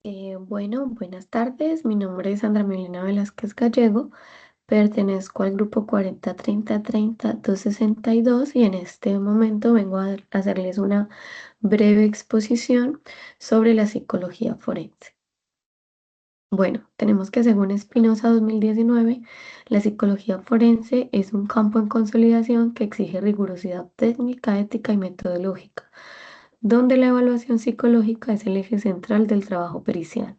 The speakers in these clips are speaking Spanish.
Bueno, buenas tardes. Mi nombre es Sandra Milena Velázquez Gallego. Pertenezco al grupo 40-30-30-262 y en este momento vengo a hacerles una breve exposición sobre la psicología forense. Bueno, tenemos que según Spinoza 2019, la psicología forense es un campo en consolidación que exige rigurosidad técnica, ética y metodológica, donde la evaluación psicológica es el eje central del trabajo pericial.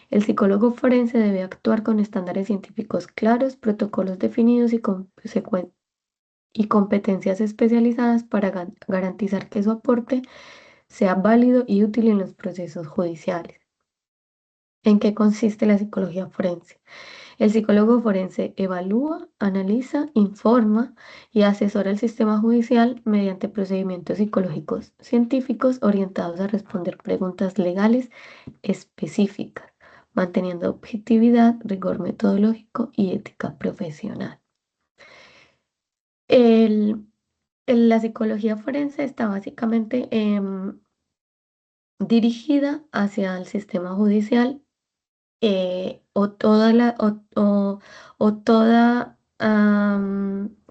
El psicólogo forense debe actuar con estándares científicos claros, protocolos definidos y competencias especializadas para garantizar que su aporte sea válido y útil en los procesos judiciales. ¿En qué consiste la psicología forense? El psicólogo forense evalúa, analiza, informa y asesora el sistema judicial mediante procedimientos psicológicos científicos orientados a responder preguntas legales específicas, manteniendo objetividad, rigor metodológico y ética profesional. El- la psicología forense está básicamente dirigida hacia el sistema judicial o toda o toda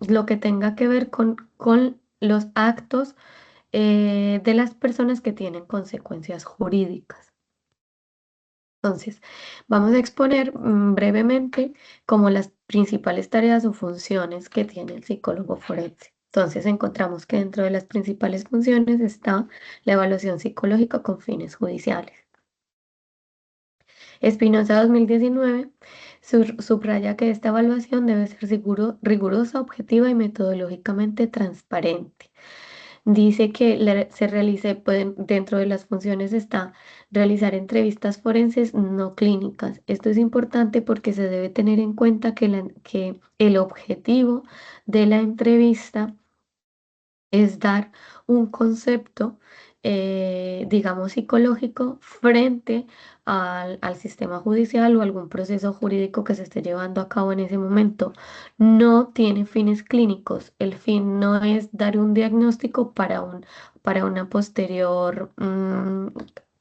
lo que tenga que ver con los actos de las personas que tienen consecuencias jurídicas. Entonces, vamos a exponer brevemente como las principales tareas o funciones que tiene el psicólogo forense. Entonces, encontramos que dentro de las principales funciones está la evaluación psicológica con fines judiciales. Espinosa 2019 subraya que esta evaluación debe ser rigurosa, objetiva y metodológicamente transparente. Dice que dentro de las funciones está realizar entrevistas forenses no clínicas. Esto es importante porque se debe tener en cuenta que el objetivo de la entrevista es dar un concepto, digamos, psicológico frente al sistema judicial o algún proceso jurídico que se esté llevando a cabo en ese momento. No tiene fines clínicos. El fin no es dar un diagnóstico para una posterior,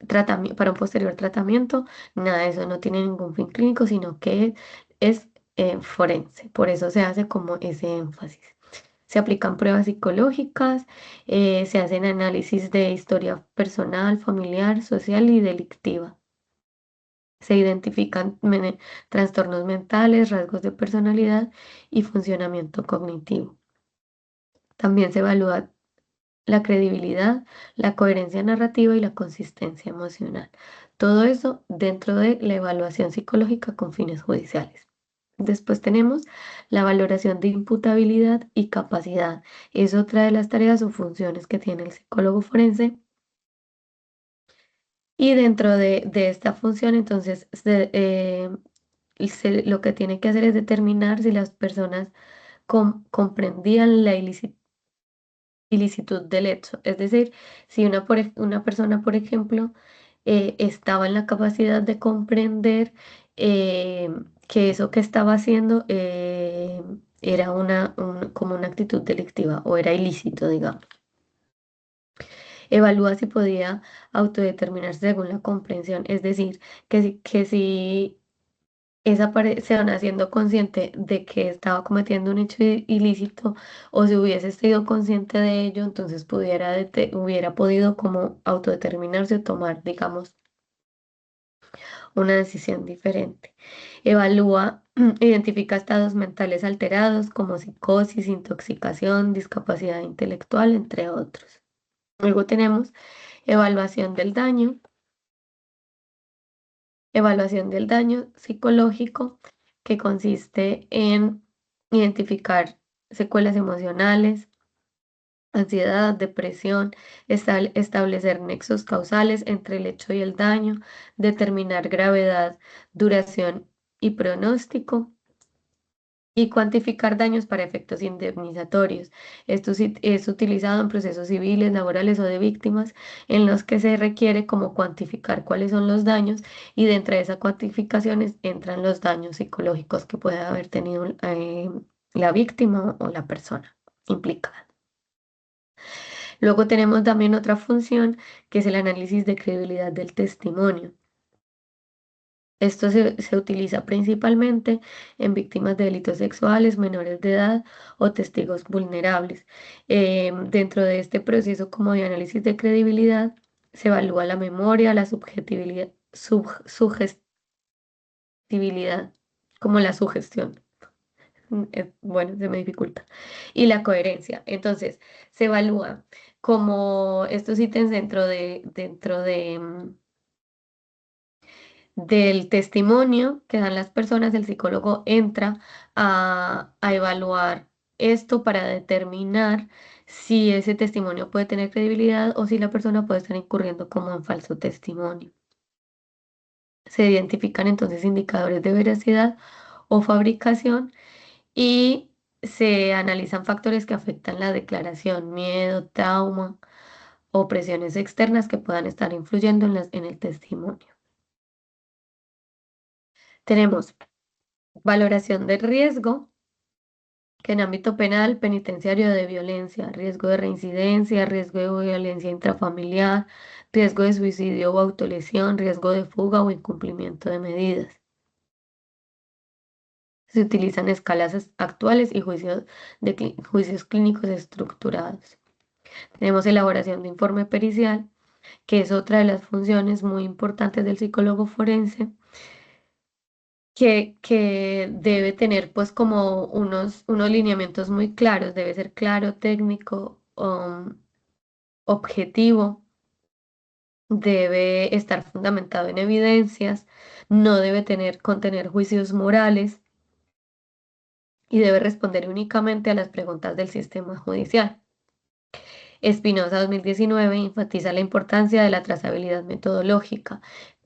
para un posterior tratamiento. Nada de eso no tiene ningún fin clínico, sino que es forense. Por eso se hace como ese énfasis. Se aplican pruebas psicológicas, se hacen análisis de historia personal, familiar, social y delictiva. Se identifican trastornos mentales, rasgos de personalidad y funcionamiento cognitivo. También se evalúa la credibilidad, la coherencia narrativa y la consistencia emocional. Todo eso dentro de la evaluación psicológica con fines judiciales. Después tenemos la valoración de imputabilidad y capacidad. Es otra de las tareas o funciones que tiene el psicólogo forense. Y dentro de esta función, entonces, lo que tiene que hacer es determinar si las personas comprendían la ilicitud del hecho. Es decir, si una persona, por ejemplo, estaba en la capacidad de comprender eh, que eso que estaba haciendo era como una actitud delictiva o era ilícito, digamos. Evalúa si podía autodeterminarse según la comprensión, es decir, que si se van haciendo consciente de que estaba cometiendo un hecho ilícito o si hubiese sido consciente de ello, entonces hubiera podido como autodeterminarse o tomar, digamos, una decisión diferente. Evalúa, identifica estados mentales alterados como psicosis, intoxicación, discapacidad intelectual, entre otros. Luego tenemos evaluación del daño, evaluación del daño psicológico, que consiste en identificar secuelas emocionales, ansiedad, depresión, establecer nexos causales entre el hecho y el daño, determinar gravedad, duración y pronóstico, y cuantificar daños para efectos indemnizatorios. Esto sí es utilizado en procesos civiles, laborales o de víctimas, en los que se requiere como cuantificar cuáles son los daños y dentro de esas cuantificaciones entran los daños psicológicos que puede haber tenido la víctima o la persona implicada. Luego tenemos también otra función que es el análisis de credibilidad del testimonio. Esto se utiliza principalmente en víctimas de delitos sexuales, menores de edad o testigos vulnerables. Dentro de este proceso como de análisis de credibilidad, se evalúa la memoria, la subjetividad, sugestibilidad, como la sugestión. Bueno, se me dificulta. Y la coherencia. Entonces, se evalúa como estos ítems dentro del testimonio que dan las personas. El psicólogo entra a evaluar esto para determinar si ese testimonio puede tener credibilidad o si la persona puede estar incurriendo como en falso testimonio. Se identifican entonces indicadores de veracidad o fabricación y se analizan factores que afectan la declaración, miedo, trauma o presiones externas que puedan estar influyendo en el testimonio. Tenemos valoración de riesgo, que en ámbito penal, penitenciario de violencia, riesgo de reincidencia, riesgo de violencia intrafamiliar, riesgo de suicidio o autolesión, riesgo de fuga o incumplimiento de medidas. Se utilizan escalas actuales y juicios clínicos estructurados. Tenemos elaboración de informe pericial, que es otra de las funciones muy importantes del psicólogo forense, que debe tener pues como unos lineamientos muy claros, debe ser claro, técnico, objetivo, debe estar fundamentado en evidencias, no debe contener juicios morales y debe responder únicamente a las preguntas del sistema judicial. Espinosa 2019 enfatiza la importancia de la trazabilidad metodológica.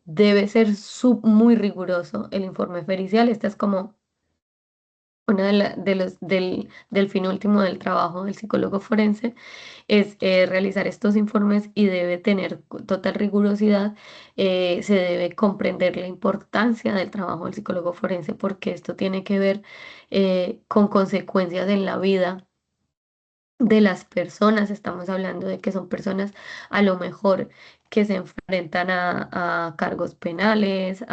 Debe ser muy riguroso el informe pericial. Esta es como una del fin último del trabajo del psicólogo forense, es realizar estos informes y debe tener total rigurosidad. Se debe comprender la importancia del trabajo del psicólogo forense porque esto tiene que ver con consecuencias en la vida de las personas. Estamos hablando de que son personas a lo mejor que se enfrentan a cargos penales,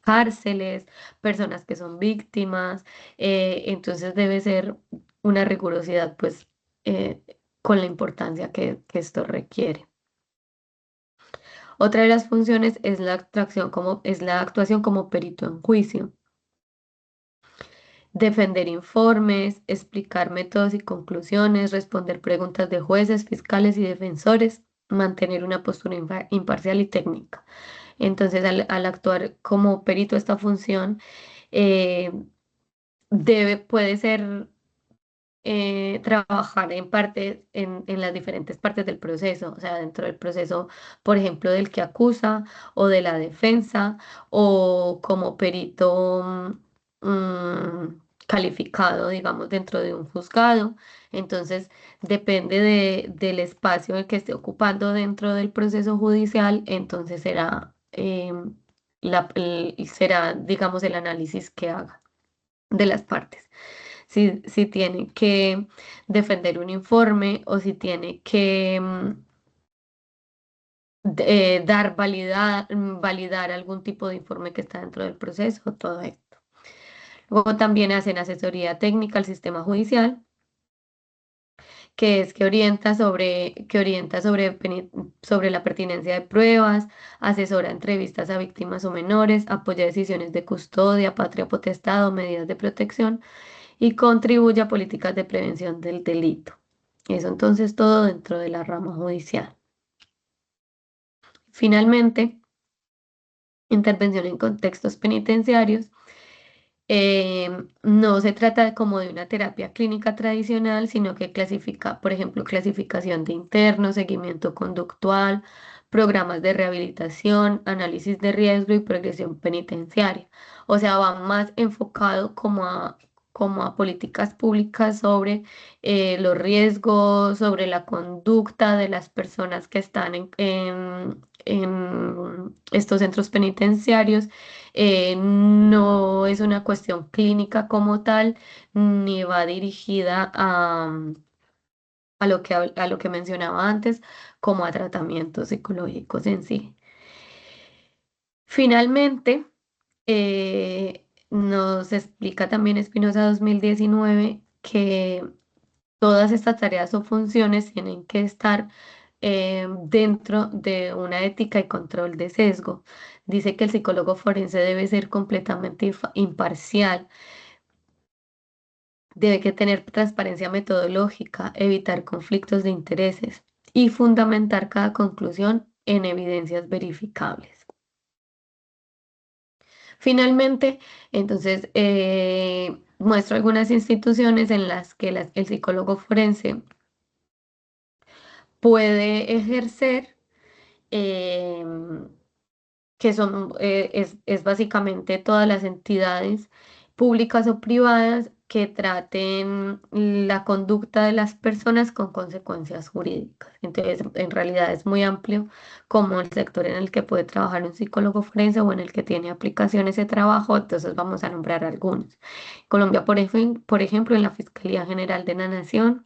cárceles, personas que son víctimas. Entonces debe ser una rigurosidad pues con la importancia que esto requiere. Otra de las funciones es es la actuación como perito en juicio. Defender informes, explicar métodos y conclusiones, responder preguntas de jueces, fiscales y defensores, mantener una postura imparcial y técnica. Entonces, al actuar como perito esta función, eh, puede ser trabajar en en las diferentes partes del proceso, o sea, dentro del proceso, por ejemplo, del que acusa o de la defensa, o como perito calificado, digamos, dentro de un juzgado. Entonces, depende del espacio el que esté ocupando dentro del proceso judicial, entonces será, será, digamos, el análisis que haga de las partes. Si tiene que defender un informe o si tiene que validar algún tipo de informe que está dentro del proceso, todo esto. Luego también hacen asesoría técnica al sistema judicial, que es que orienta sobre la pertinencia de pruebas, asesora entrevistas a víctimas o menores, apoya decisiones de custodia, patria potestad o medidas de protección y contribuye a políticas de prevención del delito. Eso entonces todo dentro de la rama judicial. Finalmente, intervención en contextos penitenciarios. No se trata como de una terapia clínica tradicional, sino que clasifica, por ejemplo, clasificación de internos, seguimiento conductual, programas de rehabilitación, análisis de riesgo y progresión penitenciaria. O sea, va más enfocado como a políticas públicas sobre los riesgos, sobre la conducta de las personas que están en estos centros penitenciarios. No es una cuestión clínica como tal, ni va dirigida a lo que mencionaba antes, como a tratamientos psicológicos en sí. Finalmente, nos explica también Espinosa 2019 que todas estas tareas o funciones tienen que estar dentro de una ética y control de sesgo. Dice que el psicólogo forense debe ser completamente imparcial, debe que tener transparencia metodológica, evitar conflictos de intereses y fundamentar cada conclusión en evidencias verificables. Finalmente, entonces, muestro algunas instituciones en las que el psicólogo forense puede ejercer, em, que son, es básicamente todas las entidades públicas o privadas que traten la conducta de las personas con consecuencias jurídicas. Entonces, en realidad es muy amplio como el sector en el que puede trabajar un psicólogo forense o en el que tiene aplicación ese trabajo. Entonces, vamos a nombrar algunos. Colombia, por ejemplo, en la Fiscalía General de la Nación,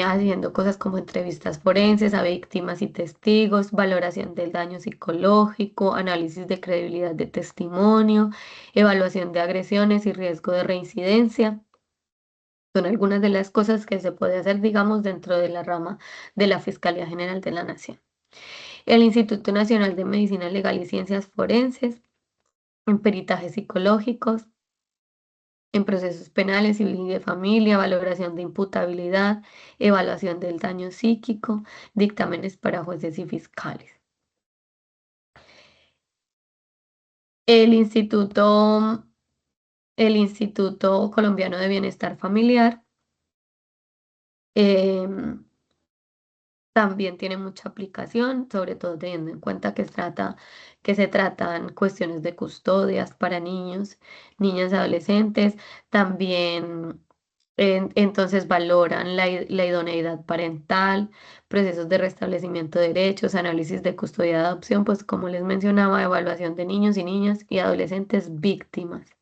haciendo cosas como entrevistas forenses a víctimas y testigos, valoración del daño psicológico, análisis de credibilidad de testimonio, evaluación de agresiones y riesgo de reincidencia. Son algunas de las cosas que se puede hacer, digamos, dentro de la rama de la Fiscalía General de la Nación. El Instituto Nacional de Medicina Legal y Ciencias Forenses, en peritajes psicológicos, en procesos penales, civil y de familia, valoración de imputabilidad, evaluación del daño psíquico, dictámenes para jueces y fiscales. El Instituto, el Instituto Colombiano de Bienestar Familiar, em, también tiene mucha aplicación, sobre todo teniendo en cuenta que se tratan cuestiones de custodias para niños, niñas, adolescentes. También entonces valoran la idoneidad parental, procesos de restablecimiento de derechos, análisis de custodia de adopción, pues como les mencionaba, evaluación de niños y niñas y adolescentes víctimas.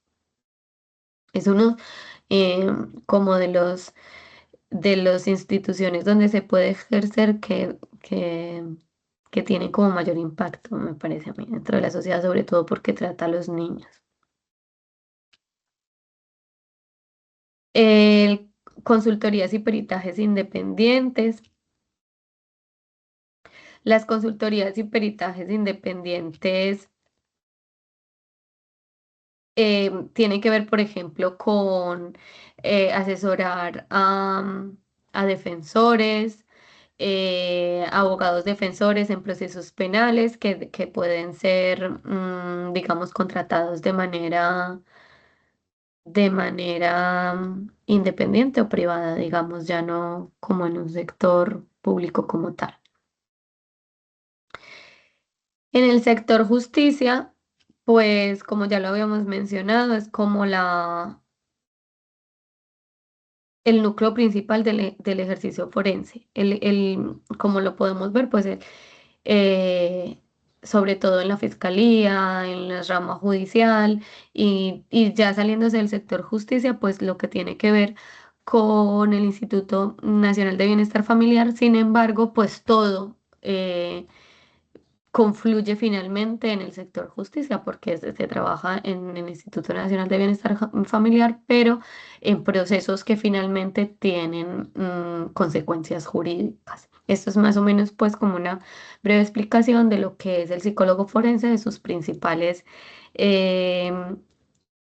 Es uno como de los instituciones donde se puede ejercer que tiene como mayor impacto, me parece a mí, dentro de la sociedad, sobre todo porque trata a los niños. El- Consultorías y peritajes independientes. Las consultorías y peritajes independientes tienen que ver, por ejemplo, con asesorar a defensores, abogados defensores en procesos penales que pueden ser, digamos, contratados de manera independiente o privada, digamos, ya no como en un sector público como tal. En el sector justicia, pues como ya lo habíamos mencionado, es como el núcleo principal del ejercicio forense. Como lo podemos ver, pues eh, sobre todo en la fiscalía, en la rama judicial y ya saliéndose del sector justicia, pues lo que tiene que ver con el Instituto Nacional de Bienestar Familiar. Sin embargo, pues todo confluye finalmente en el sector justicia porque se trabaja en el Instituto Nacional de Bienestar Familiar, pero en procesos que finalmente tienen consecuencias jurídicas. Esto es más o menos pues como una breve explicación de lo que es el psicólogo forense, de sus principales em,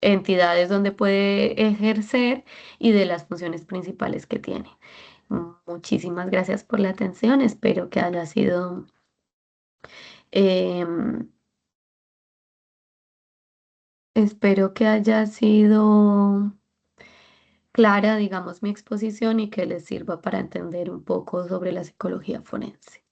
entidades donde puede ejercer y de las funciones principales que tiene. Muchísimas gracias por la atención, espero que haya sido em, espero que haya sido clara, digamos, mi exposición y que les sirva para entender un poco sobre la psicología forense.